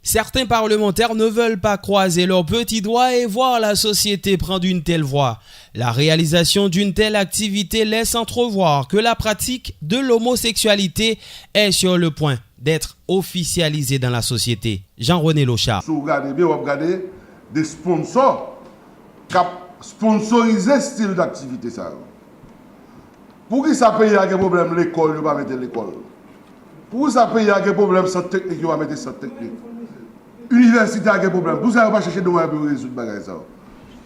Certains parlementaires ne veulent pas croiser leurs petits doigts et voir la société prendre une telle voie. La réalisation d'une telle activité laisse entrevoir que la pratique de l'homosexualité est sur le point d'être officialisée dans la société. Jean-René Lochard. Si vous regardez bien, vous regardez des sponsors qui sponsorisent ce style d'activité. Pour qui ça paye un problème l'école, il va mettre l'école. Pour qui ça paye un problème sans technique, il va mettre sans technique. Université a un problème. Pour ça, on va chercher de moi pour résoudre les choses.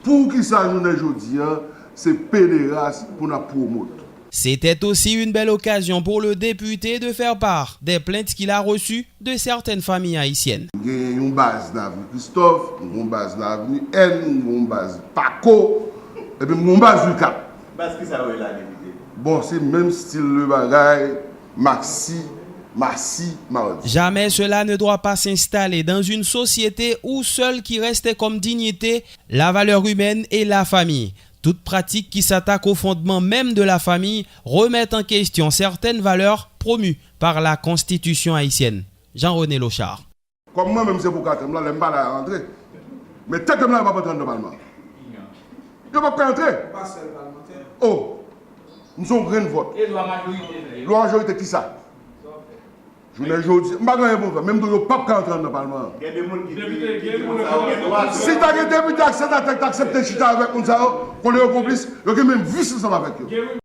Pour qui ça, nous, aujourd'hui, c'est pédéraste pour nous promouvoir. C'était aussi une belle occasion pour le député de faire part des plaintes qu'il a reçues de certaines familles haïtiennes. Il y a une base dans l'avenue Christophe, une base dans l'avenue N, une base Paco, et puis une base du Cap. Parce que ça va là, député. Bon, c'est le même style de bagaille, Maxi, Mardi. Jamais cela ne doit pas s'installer dans une société où seul qui reste comme dignité la valeur humaine et la famille. Toute pratique qui s'attaque au fondement même de la famille remet en question certaines valeurs promues par la Constitution haïtienne. Jean-René Lochard. Comme moi-même, c'est pour ça que je n'aime pas la rentrer. Mais tant que je ne vais pas entrer dans le Parlement. Je ne vais pas entrer. Oh, nous sommes grain de vote. Et loi majorité. Loi majorité qui ça? Je ne dis pas, même si je ne peux pas entrer dans le Parlement. Si tu as des députés qui acceptent chita avec nous, qu'on est complice, il y a même vice ensemble avec eux.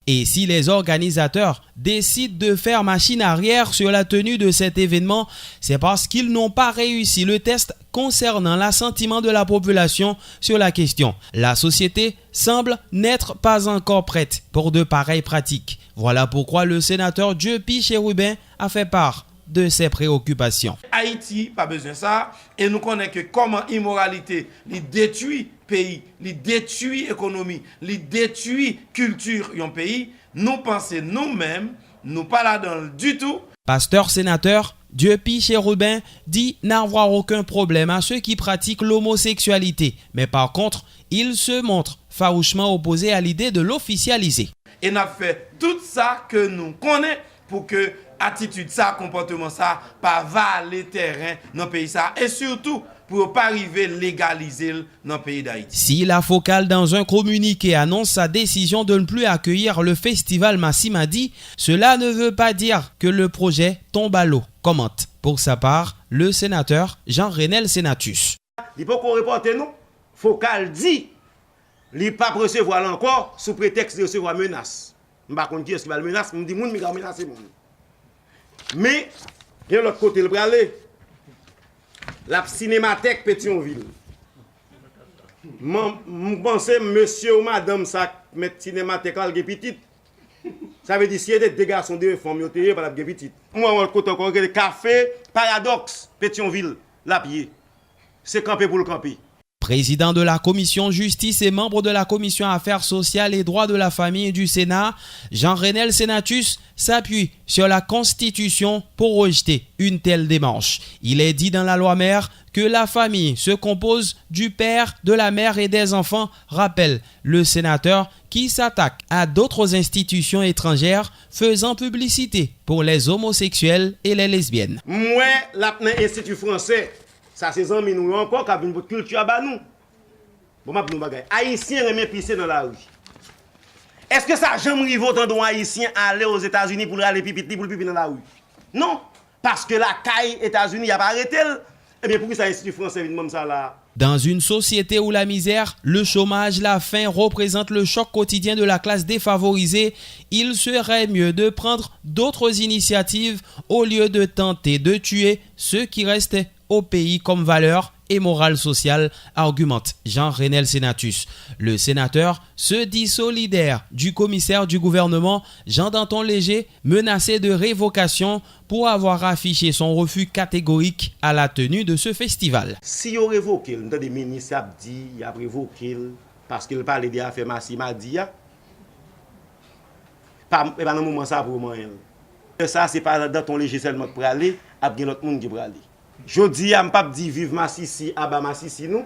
Et si les organisateurs décident de faire machine arrière sur la tenue de cet événement, c'est parce qu'ils n'ont pas réussi le test concernant l'assentiment de la population sur la question. La société semble n'être pas encore prête pour de pareilles pratiques. Voilà pourquoi le sénateur Dieupie Chérubin a fait part de ses préoccupations. Haïti, pas besoin de ça. Et nous connaissons que comment immoralité les détruit pays, les détruit économie, les détruit culture d'un pays. Nous pensons nous-mêmes, nous pas là-dedans du tout. Pasteur sénateur Dieupie Chérubin dit n'avoir aucun problème à ceux qui pratiquent l'homosexualité. Mais par contre, il se montre farouchement opposé à l'idée de l'officialiser. Et nous avons fait tout ça que nous connaissons pour que attitude ça, comportement ça, pas valer terrain dans le pays ça. Et surtout, pour ne pas arriver à légaliser dans le pays d'Haïti. Si la focale dans un communiqué annonce sa décision de ne plus accueillir le festival Massimadi, cela ne veut pas dire que le projet tombe à l'eau, commente pour sa part le sénateur Jean-René Senatus. Il faut qu'on reporte nous. Focal dit, il ne pas recevoir encore sous prétexte de recevoir menace. Je ne sais pas qui est-ce qui va le menacer, je me dis, je vais menacer. Mais, il y a l'autre côté, le aller. La cinémathèque Pétionville. Je pense monsieur ou madame, ça met cinémathèque à la petite. Ça veut dire si il y a des garçons de femmes, ils sont pas la petite. Moi, on côté encore le café Paradoxe Pétionville, la pied. C'est camper pour le camper. Président de la commission justice et membre de la commission affaires sociales et droits de la famille du Sénat, Jean-René Senatus s'appuie sur la Constitution pour rejeter une telle démarche. Il est dit dans la loi mère que la famille se compose du père, de la mère et des enfants, rappelle le sénateur qui s'attaque à d'autres institutions étrangères faisant publicité pour les homosexuels et les lesbiennes. Moi, l'Institut français, ça c'est amis nous encore qui a une culture à nous. Bon, ma nous bagay. Haïtiens aiment pisser dans la rue. Est-ce que ça jamais arrive autant d'un haïtien aller aux États-Unis pour aller pipi pour le pipi dans la rue? Non, parce que la caille États-Unis a pas arrêté. Eh bien pourquoi ça l'Institut français vient comme ça là? Dans une société où la misère, le chômage, la faim représentent le choc quotidien de la classe défavorisée, il serait mieux de prendre d'autres initiatives au lieu de tenter de tuer ceux qui restent au pays comme valeur et morale sociale, argumente Jean-René Senatus. Le sénateur se dit solidaire du commissaire du gouvernement Jean Danton Léger, menacé de révocation pour avoir affiché son refus catégorique à la tenue de ce festival. Si on révoque, nous avons des ministres qui dit qu'il a révoqué parce qu'il parlait des affaires Massimadi. Pas dans le moment ça pour moi. Ça, c'est pas dans ton léger seulement pour aller, après l'autre monde qui pour aller. Je dis, je ne pas dire vive Massissi, Abba Massissi, nous.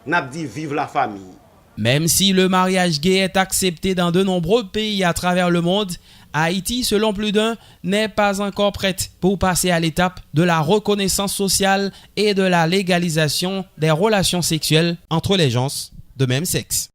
Je dis vive la famille. Même si le mariage gay est accepté dans de nombreux pays à travers le monde, Haïti, selon plus d'un, n'est pas encore prête pour passer à l'étape de la reconnaissance sociale et de la légalisation des relations sexuelles entre les gens de même sexe.